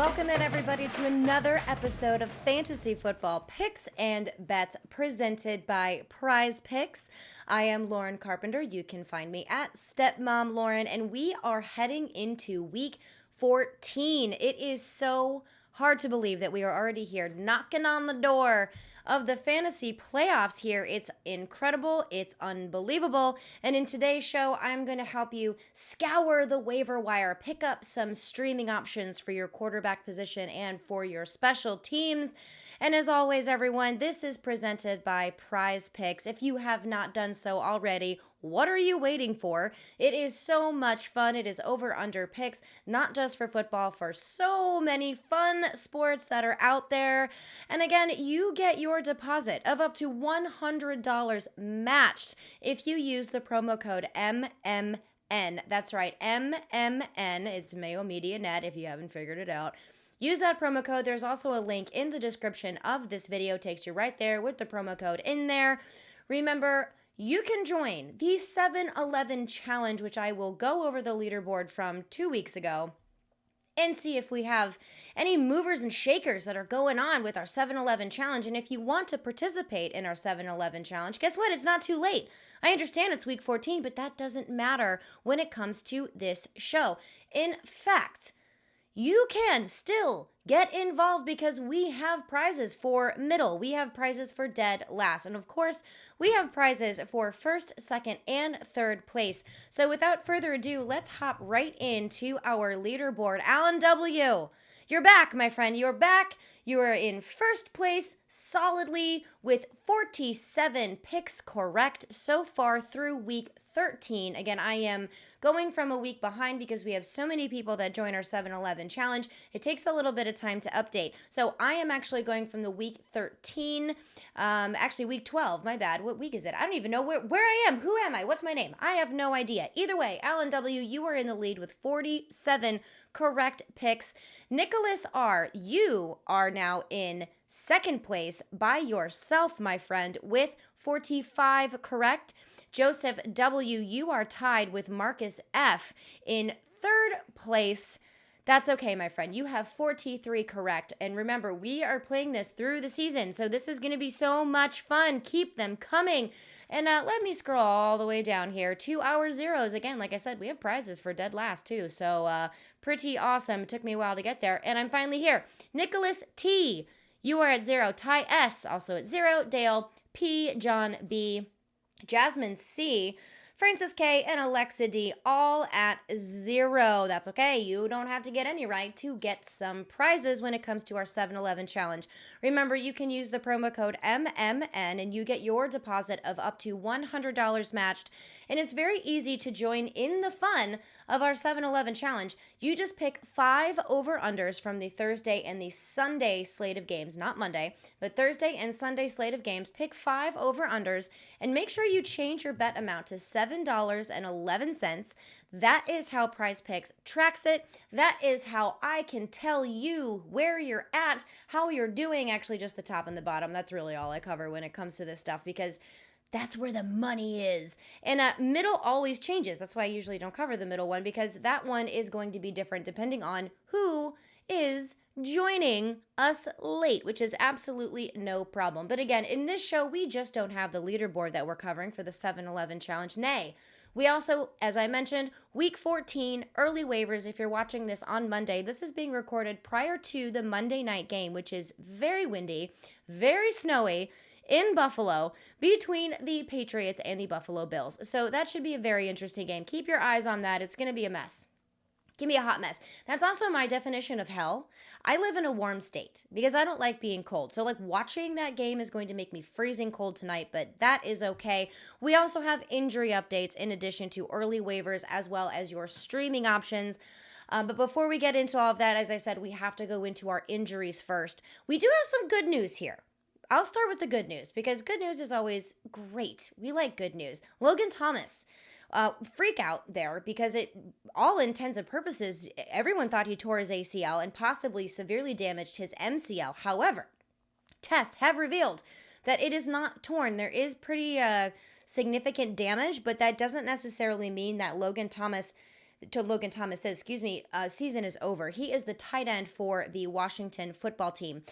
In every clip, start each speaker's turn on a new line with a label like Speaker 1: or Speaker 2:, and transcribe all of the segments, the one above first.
Speaker 1: Welcome in, everybody, to another episode of Fantasy Football Picks and Bets presented by PrizePicks. I am Lauren Carpenter. You can find me at Stepmom Lauren, and we are heading into week 14. It is so hard to believe that we are already here, knocking on the door of the fantasy playoffs here. It's incredible. It's unbelievable. And in today's show, I'm going to help you scour the waiver wire, pick up some streaming options for your quarterback position and for your special teams. And as always, everyone, this is presented by PrizePicks. If you have not done so already, what are you waiting for? It is so much fun. It is over-under picks, not just for football, for so many fun sports that are out there. And again, you get your deposit of up to $100 matched if you use the promo code MMN. That's right, MMN. It's Mayo Media Net if you haven't figured it out. Use that promo code. There's also a link in the description of this video. Takes you right there with the promo code in there. Remember, you can join the 7-11 challenge, which I will go over the leaderboard from 2 weeks ago and see if we have any movers and shakers that are going on with our 7-11 challenge. And if you want to participate in our 7-11 challenge, guess what? It's not too late. I understand it's week 14, but that doesn't matter when it comes to this show. In fact, you can still get involved because we have prizes for middle. We have prizes for dead last. And of course, we have prizes for first, second, and third place. So without further ado, let's hop right into our leaderboard. Alan W., you're back, my friend. You're back. You are in first place solidly with 47 picks correct so far through week 13. Again, I am going from a week behind because we have so many people that join our 7-11 challenge. It takes a little bit of time to update. So I am actually going from the week 13, actually week 12, my bad. What week is it? I don't even know where I am. Who am I? What's my name? I have no idea. Either way, Alan W., you are in the lead with 47 correct picks. Nicholas R., you are now in second place by yourself, my friend, with 45 correct. Joseph W., you are tied with Marcus F. in third place. That's okay, my friend. You have 43 correct. And remember, we are playing this through the season, so this is going to be so much fun. Keep them coming. And let me scroll all the way down here to our zeros. Again, like I said, we have prizes for dead last, too. So pretty awesome. It took me a while to get there. And I'm finally here. Nicholas T., you are at 0. Ty S., also at 0. Dale P., John B., Jasmine C., Francis K., and Alexa D., all at 0. That's okay. You don't have to get any right to get some prizes when it comes to our 7-11 challenge. Remember, you can use the promo code MMN and you get your deposit of up to $100 matched. And it's very easy to join in the fun of our 7-11 challenge. You just pick 5 over-unders from the Thursday and the Sunday slate of games, not Monday, but Thursday and Sunday slate of games. Pick 5 over-unders and make sure you change your bet amount to $7.11. That is how PrizePicks tracks it. That is how I can tell you where you're at, how you're doing, actually just the top and the bottom. That's really all I cover when it comes to this stuff because that's where the money is. And middle always changes. That's why I usually don't cover the middle one because that one is going to be different depending on who is joining us late, which is absolutely no problem. But again, in this show, we just don't have the leaderboard that we're covering for the 7-11 challenge. Nay, we also, as I mentioned, week 14, early waivers. If you're watching this on Monday, this is being recorded prior to the Monday night game, which is very windy, very snowy in Buffalo between the Patriots and the Buffalo Bills. So that should be a very interesting game. Keep your eyes on that. It's going to be a mess. Give me a hot mess. That's also my definition of hell. I live in a warm state because I don't like being cold. So like watching that game is going to make me freezing cold tonight, but that is okay. We also have injury updates in addition to early waivers as well as your streaming options. But before we get into all of that, as I said, we have to go into our injuries first. We do have some good news here. I'll start with the good news because good news is always great. We like good news. Logan Thomas, freak out there because all intents and purposes, everyone thought he tore his ACL and possibly severely damaged his MCL. However, tests have revealed that it is not torn. There is pretty significant damage, but that doesn't necessarily mean that Logan Thomas to Logan Thomas says, season is over. He is the tight end for the Washington football team.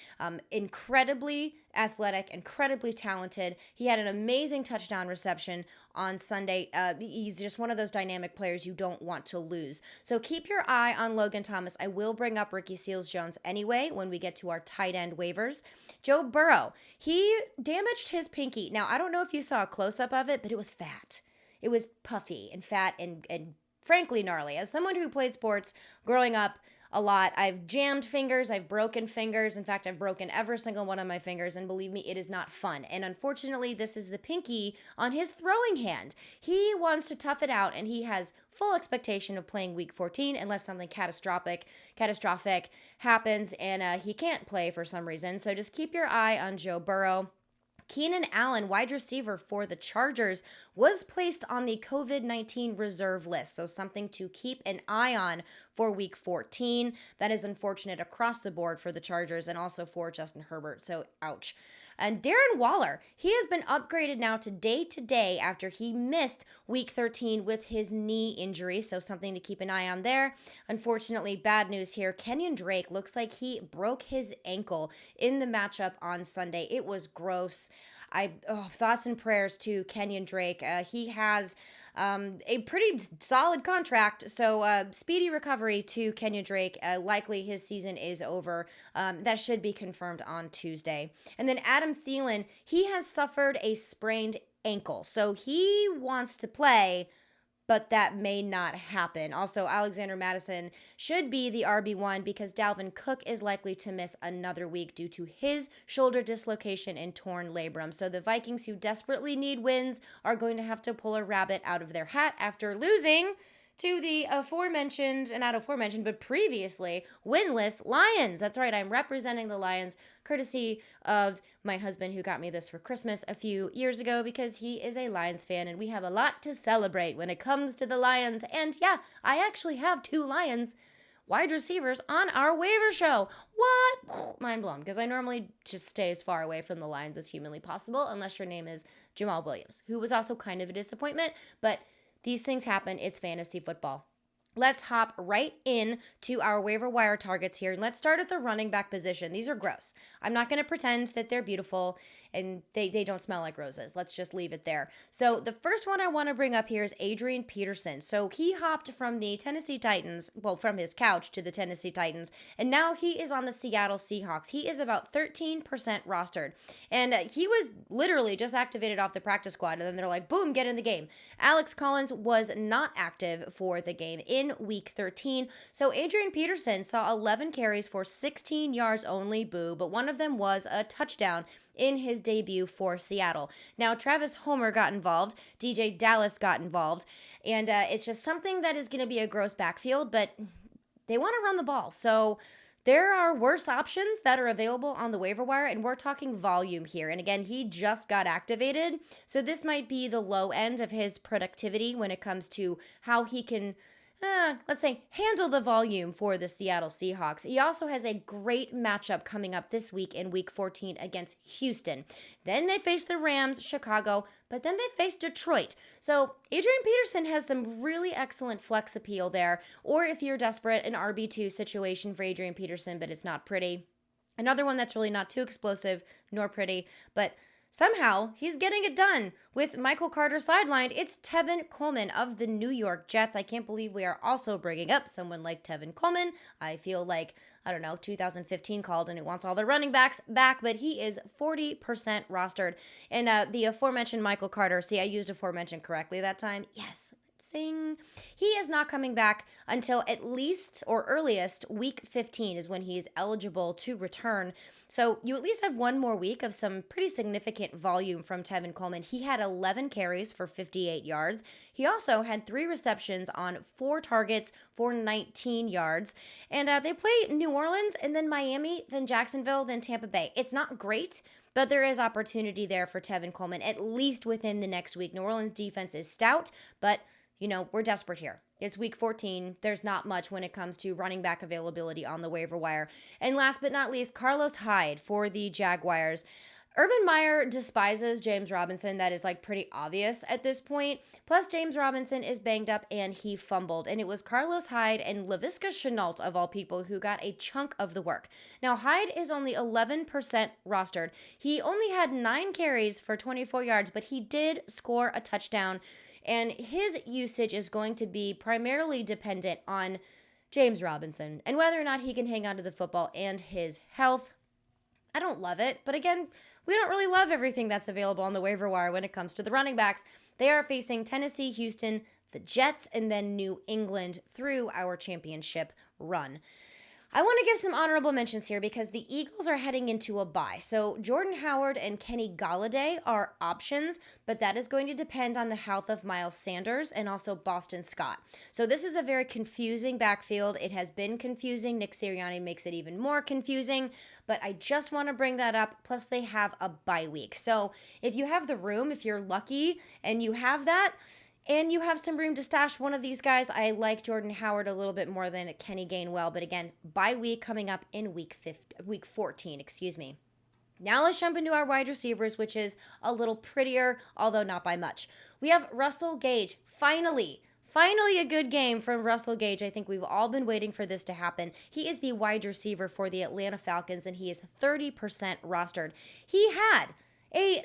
Speaker 1: Incredibly athletic, incredibly talented. He had an amazing touchdown reception on Sunday. He's just one of those dynamic players you don't want to lose. So keep your eye on Logan Thomas. I will bring up Ricky Seals-Jones anyway when we get to our tight end waivers. Joe Burrow, he damaged his pinky. Now, I don't know if you saw a close-up of it, but it was fat. It was puffy and fat and frankly gnarly. As someone who played sports growing up a lot, I've jammed fingers, I've broken fingers. In fact, I've broken every single one of my fingers, and believe me, it is not fun. And unfortunately, this is the pinky on his throwing hand. He wants to tough it out, and he has full expectation of playing week 14 unless something catastrophic happens and he can't play for some reason. So just keep your eye on Joe Burrow. Keenan Allen, wide receiver for the Chargers, was placed on the COVID-19 reserve list, so something to keep an eye on for week 14. That is unfortunate across the board for the Chargers and also for Justin Herbert, so ouch. And Darren Waller, he has been upgraded now to day after he missed week 13 with his knee injury, so something to keep an eye on there. Unfortunately, bad news here. Kenyon Drake looks like he broke his ankle in the matchup on Sunday. It was gross. Thoughts and prayers to Kenyon Drake. He has a pretty solid contract, so speedy recovery to Kenyon Drake. Likely his season is over. That should be confirmed on Tuesday. And then Adam Thielen, he has suffered a sprained ankle, so he wants to play, but that may not happen. Also, Alexander Mattison should be the RB1 because Dalvin Cook is likely to miss another week due to his shoulder dislocation and torn labrum. So the Vikings, who desperately need wins, are going to have to pull a rabbit out of their hat after losing to the previously winless Lions. That's right, I'm representing the Lions, courtesy of my husband who got me this for Christmas a few years ago because he is a Lions fan and we have a lot to celebrate when it comes to the Lions. And yeah, I actually have 2 Lions wide receivers on our waiver show. What? Mind blown, because I normally just stay as far away from the Lions as humanly possible, unless your name is Jamal Williams, who was also kind of a disappointment, but these things happen. It's fantasy football. Let's hop right in to our waiver wire targets here. And let's start at the running back position. These are gross. I'm not going to pretend that they're beautiful and they don't smell like roses. Let's just leave it there. So the first one I want to bring up here is Adrian Peterson. So he hopped from the Tennessee Titans, from his couch to the Tennessee Titans, and now he is on the Seattle Seahawks. He is about 13% rostered. And he was literally just activated off the practice squad, and then they're like, boom, get in the game. Alex Collins was not active for the game in week 13. So Adrian Peterson saw 11 carries for 16 yards only, but one of them was a touchdown in his debut for Seattle. Now, Travis Homer got involved, DJ Dallas got involved, and it's just something that is going to be a gross backfield, but they want to run the ball. So there are worse options that are available on the waiver wire, and we're talking volume here. And again, he just got activated, so this might be the low end of his productivity when it comes to how he can handle the volume for the Seattle Seahawks. He also has a great matchup coming up this week in week 14 against Houston. Then they face the Rams, Chicago, but then they face Detroit. So Adrian Peterson has some really excellent flex appeal there, or if you're desperate, an RB2 situation for Adrian Peterson, but it's not pretty. Another one that's really not too explosive nor pretty, but somehow, he's getting it done with Michael Carter sidelined. It's Tevin Coleman of the New York Jets. I can't believe we are also bringing up someone like Tevin Coleman. I feel like, 2015 called and it wants all the running backs back, but he is 40% rostered. And the aforementioned Michael Carter, see, I used aforementioned correctly that time. Yes. Sing. He is not coming back until at least or earliest week 15 is when he is eligible to return. So you at least have one more week of some pretty significant volume from Tevin Coleman. He had 11 carries for 58 yards. He also had 3 receptions on 4 targets for 19 yards. And they play New Orleans and then Miami, then Jacksonville, then Tampa Bay. It's not great, but there is opportunity there for Tevin Coleman, at least within the next week. New Orleans defense is stout, but we're desperate here. It's week 14. There's not much when it comes to running back availability on the waiver wire. And last but not least, Carlos Hyde for the Jaguars. Urban Meyer despises James Robinson. That is like pretty obvious at this point. Plus, James Robinson is banged up and he fumbled. And it was Carlos Hyde and Laviska Shenault, of all people, who got a chunk of the work. Now, Hyde is only 11% rostered. He only had 9 carries for 24 yards, but he did score a touchdown. And his usage is going to be primarily dependent on James Robinson and whether or not he can hang on to the football and his health. I don't love it, but again, we don't really love everything that's available on the waiver wire when it comes to the running backs. They are facing Tennessee, Houston, the Jets, and then New England through our championship run. I want to give some honorable mentions here because the Eagles are heading into a bye. So Jordan Howard and Kenny Golladay are options, but that is going to depend on the health of Miles Sanders and also Boston Scott. So this is a very confusing backfield. It has been confusing. Nick Sirianni makes it even more confusing, but I just want to bring that up. Plus they have a bye week. So if you have the room, if you're lucky and you have that, and you have some room to stash one of these guys, I like Jordan Howard a little bit more than Kenny Gainwell. But again, bye week coming up in week 14, Now let's jump into our wide receivers, which is a little prettier, although not by much. We have Russell Gage. Finally a good game from Russell Gage. I think we've all been waiting for this to happen. He is the wide receiver for the Atlanta Falcons, and he is 30% rostered. He had a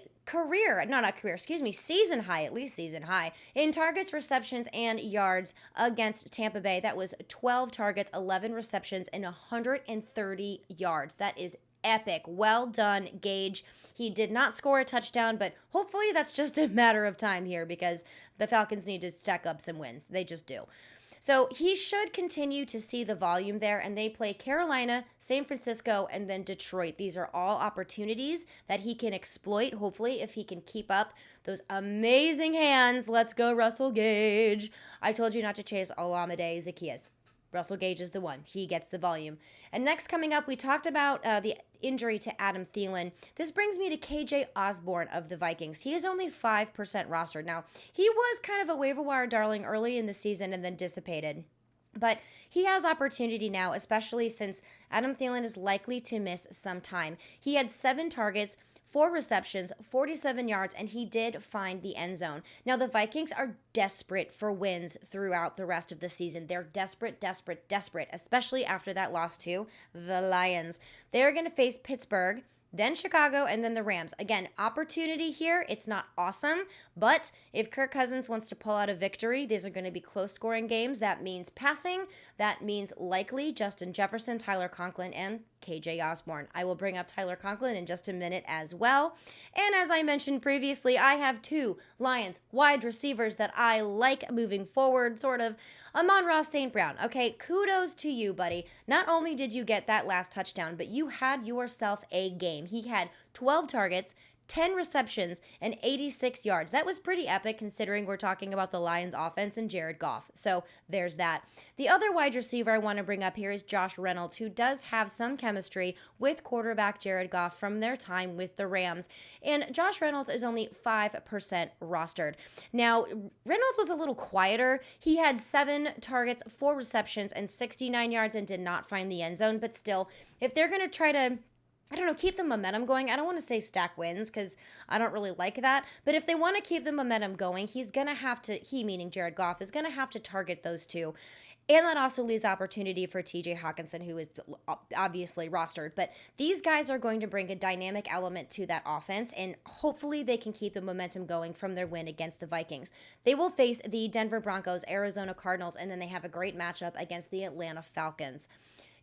Speaker 1: season high in targets, receptions, and yards against Tampa Bay. That was 12 targets, 11 receptions, and 130 yards. That is epic. Well done, Gage. He did not score a touchdown, but hopefully that's just a matter of time here because the Falcons need to stack up some wins. They just do. So he should continue to see the volume there, and they play Carolina, San Francisco, and then Detroit. These are all opportunities that he can exploit, hopefully, if he can keep up those amazing hands. Let's go, Russell Gage. I told you not to chase Olamide Zaccheaus. Russell Gage is the one. He gets the volume. And next coming up, we talked about the injury to Adam Thielen. This brings me to KJ Osborne of the Vikings. He is only 5% rostered. Now, he was kind of a waiver wire darling early in the season and then dissipated. But he has opportunity now, especially since Adam Thielen is likely to miss some time. He had 7 targets, 4 receptions, 47 yards, and he did find the end zone. Now, the Vikings are desperate for wins throughout the rest of the season. They're desperate, especially after that loss to the Lions. They're going to face Pittsburgh, then Chicago, and then the Rams. Again, opportunity here. It's not awesome, but if Kirk Cousins wants to pull out a victory, these are going to be close-scoring games. That means passing. That means likely Justin Jefferson, Tyler Conklin, and KJ Osborne. I will bring up Tyler Conklin in just a minute as well. And as I mentioned previously, I have 2 Lions wide receivers that I like moving forward, sort of. Amon-Ra St. Brown. Okay, kudos to you, buddy. Not only did you get that last touchdown, but you had yourself a game. He had 12 targets, 10 receptions, and 86 yards. That was pretty epic considering we're talking about the Lions offense and Jared Goff. So there's that. The other wide receiver I want to bring up here is Josh Reynolds, who does have some chemistry with quarterback Jared Goff from their time with the Rams. And Josh Reynolds is only 5% rostered. Now, Reynolds was a little quieter. He had 7 targets, 4 receptions, and 69 yards and did not find the end zone. But still, if they're going to try to keep the momentum going. I don't want to say stack wins because I don't really like that. But if they want to keep the momentum going, he meaning Jared Goff, is going to have to target those 2. And that also leaves opportunity for TJ Hawkinson, who is obviously rostered. But these guys are going to bring a dynamic element to that offense, and hopefully they can keep the momentum going from their win against the Vikings. They will face the Denver Broncos, Arizona Cardinals, and then they have a great matchup against the Atlanta Falcons.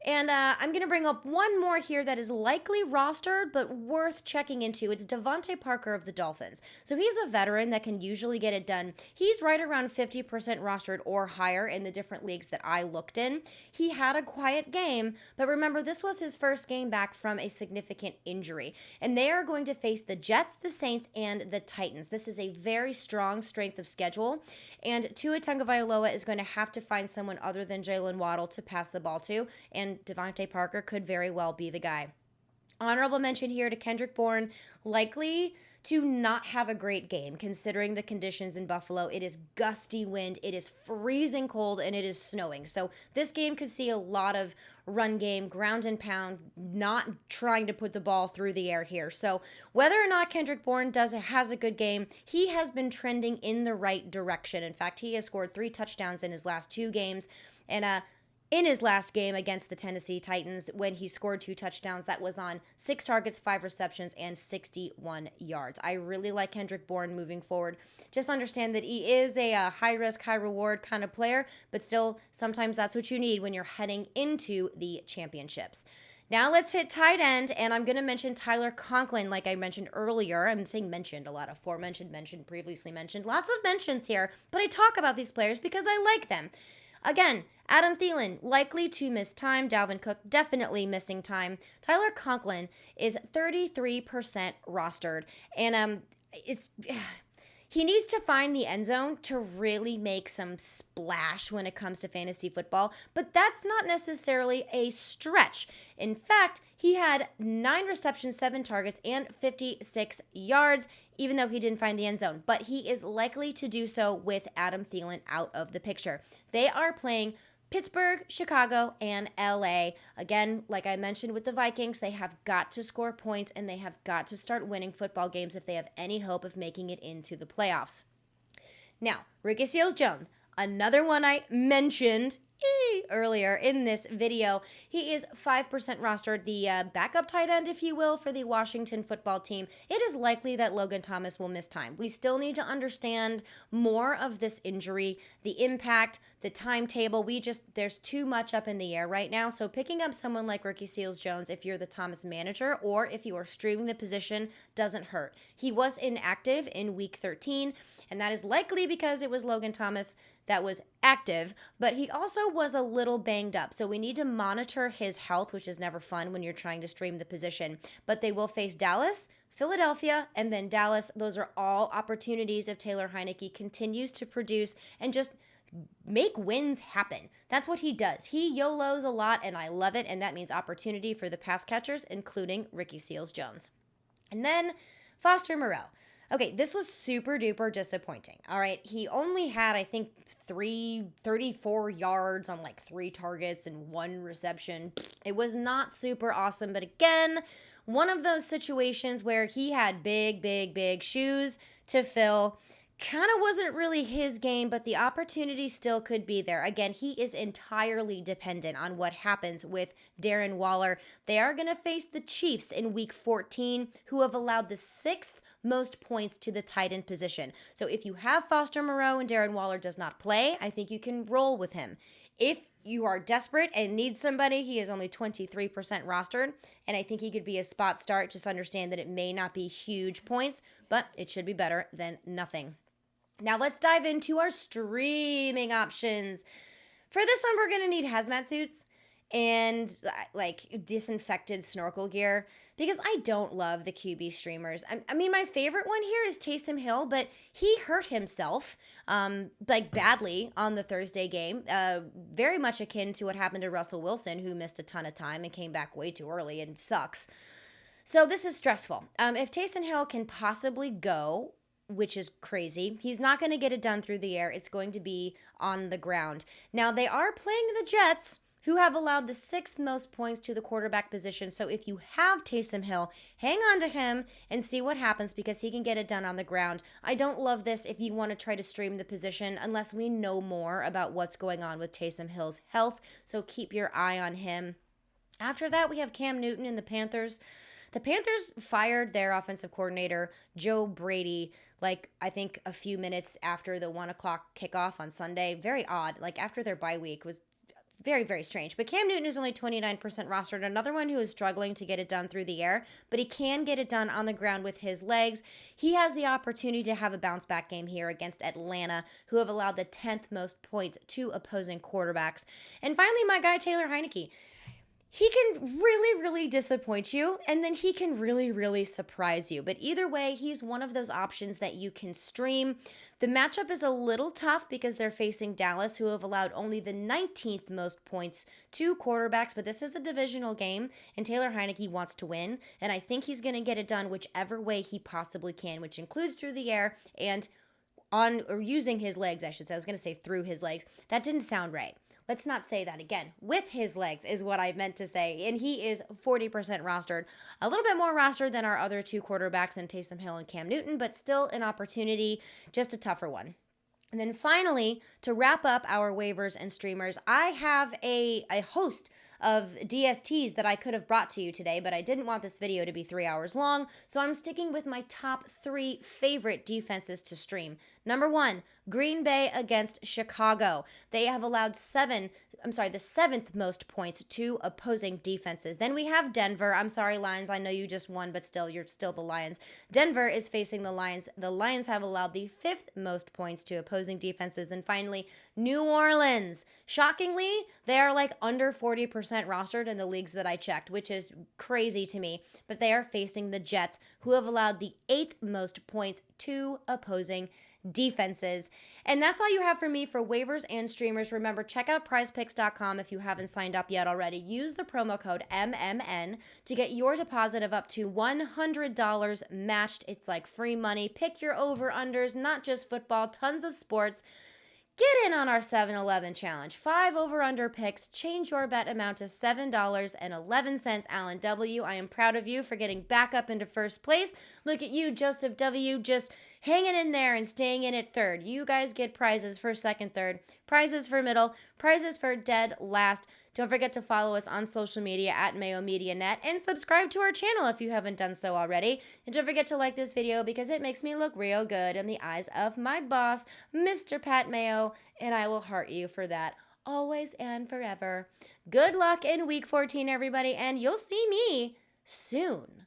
Speaker 1: And I'm going to bring up one more here that is likely rostered, but worth checking into. It's Devontae Parker of the Dolphins. So he's a veteran that can usually get it done. He's right around 50% rostered or higher in the different leagues that I looked in. He had a quiet game, but remember, this was his first game back from a significant injury. And they are going to face the Jets, the Saints, and the Titans. This is a very strong strength of schedule. And Tua Tagovailoa is going to have to find someone other than Jalen Waddle to pass the ball to. And Devontae Parker could very well be the guy. Honorable mention here to Kendrick Bourne, likely to not have a great game considering the conditions in Buffalo. It is gusty wind, it is freezing cold, and it is snowing. So this game could see a lot of run game, ground and pound, not trying to put the ball through the air here. So whether or not Kendrick Bourne has a good game, he has been trending in the right direction. In fact, he has scored 3 touchdowns in his last 2 games, and in his last game against the Tennessee Titans, when he scored 2 touchdowns, that was on 6 targets, 5 receptions, and 61 yards. I really like Kendrick Bourne moving forward. Just understand that he is a high-risk, high-reward kind of player, but still, sometimes that's what you need when you're heading into the championships. Now let's hit tight end, and I'm going to mention Tyler Conklin, like I mentioned earlier. I'm saying mentioned a lot, aforementioned, mentioned, previously mentioned. Lots of mentions here, but I talk about these players because I like them. Again, Adam Thielen, likely to miss time. Dalvin Cook, definitely missing time. Tyler Conklin is 33% rostered. And he needs to find the end zone to really make some splash when it comes to fantasy football. But that's not necessarily a stretch. In fact, he had 9 receptions, 7 targets, and 56 yards, even though he didn't find the end zone. But he is likely to do so with Adam Thielen out of the picture. They are playing Pittsburgh, Chicago, and LA. Again, like I mentioned with the Vikings, they have got to score points and they have got to start winning football games if they have any hope of making it into the playoffs. Now, Ricky Seals-Jones, another one I mentioned earlier in this video. He is 5% rostered, the backup tight end, if you will, for the Washington football team. It is likely that Logan Thomas will miss time. We still need to understand more of this injury, the impact, the timetable. There's too much up in the air right now. So picking up someone like Ricky Seals-Jones, if you're the Thomas manager or if you are streaming the position, doesn't hurt. He was inactive in week 13, and that is likely because it was Logan Thomas that was active, but he also was a little banged up. So we need to monitor his health, which is never fun when you're trying to stream the position. But they will face Dallas, Philadelphia, and then Dallas. Those are all opportunities if Taylor Heinicke continues to produce and just make wins happen. That's what he does. He YOLOs a lot, and I love it, and that means opportunity for the pass catchers, including Ricky Seals-Jones. And then Foster Moreau. Okay, this was super duper disappointing. All right, he only had, I think, 34 yards on like 3 targets and 1 reception. It was not super awesome, but again, one of those situations where he had big shoes to fill. Kind of wasn't really his game, but the opportunity still could be there. Again, he is entirely dependent on what happens with Darren Waller. They are going to face the Chiefs in week 14, who have allowed the 6th most points to the tight end position. So if you have Foster Moreau and Darren Waller does not play, I think you can roll with him. If you are desperate and need somebody, he is only 23% rostered, and I think he could be a spot start. Just understand that it may not be huge points, but it should be better than nothing. Now let's dive into our streaming options. For this one, we're going to need hazmat suits and like disinfected snorkel gear because I don't love the QB streamers. I mean, my favorite one here is Taysom Hill, but he hurt himself like badly on the Thursday game. Very much akin to what happened to Russell Wilson, who missed a ton of time and came back way too early and sucks. So this is stressful. If Taysom Hill can possibly go, which is crazy, he's not going to get it done through the air. It's going to be on the ground. Now, they are playing the Jets, who have allowed the 6th most points to the quarterback position. So if you have Taysom Hill, hang on to him and see what happens because he can get it done on the ground. I don't love this if you want to try to stream the position unless we know more about what's going on with Taysom Hill's health. So keep your eye on him. After that, we have Cam Newton and the Panthers. The Panthers fired their offensive coordinator, Joe Brady, like I think a few minutes after the 1 o'clock kickoff on Sunday. Very odd. Like after their bye week was very, very strange. But Cam Newton is only 29% rostered. Another one who is struggling to get it done through the air, but he can get it done on the ground with his legs. He has the opportunity to have a bounce back game here against Atlanta, who have allowed the 10th most points to opposing quarterbacks. And finally, my guy, Taylor Heinicke. He can really, really disappoint you, and then he can really, really surprise you. But either way, he's one of those options that you can stream. The matchup is a little tough because they're facing Dallas, who have allowed only the 19th most points to quarterbacks. But this is a divisional game, and Taylor Heineke wants to win. And I think he's going to get it done whichever way he possibly can, which includes through the air and on or using his legs, I should say. I was going to say through his legs. That didn't sound right. Let's not say that again. With his legs is what I meant to say. And he is 40% rostered. A little bit more rostered than our other two quarterbacks in Taysom Hill and Cam Newton, but still an opportunity, just a tougher one. And then finally, to wrap up our waivers and streamers, I have a host of DSTs that I could have brought to you today, but I didn't want this video to be 3 hours long, so I'm sticking with my top 3 favorite defenses to stream. Number 1, Green Bay against Chicago. They have allowed the 7th most points to opposing defenses. Then we have Denver. I'm sorry, Lions. I know you just won, but still, you're still the Lions. Denver is facing the Lions. The Lions have allowed the 5th most points to opposing defenses. And finally, New Orleans. Shockingly, they are like under 40% rostered in the leagues that I checked, which is crazy to me. But they are facing the Jets, who have allowed the 8th most points to opposing defenses. And that's all you have for me for waivers and streamers. Remember, check out prizepicks.com if you haven't signed up yet already. Use the promo code MMN to get your deposit of up to $100 matched. It's like free money. Pick your over-unders, not just football, tons of sports. Get in on our 7-Eleven challenge. 5 over-under picks. Change your bet amount to $7.11. Alan W., I am proud of you for getting back up into first place. Look at you, Joseph W., just hanging in there and staying in at third. You guys get prizes for second, third, prizes for middle, prizes for dead last. Don't forget to follow us on social media at Mayo Media Net and subscribe to our channel if you haven't done so already. And don't forget to like this video because it makes me look real good in the eyes of my boss, Mr. Pat Mayo, and I will heart you for that always and forever. Good luck in week 14, everybody, and you'll see me soon.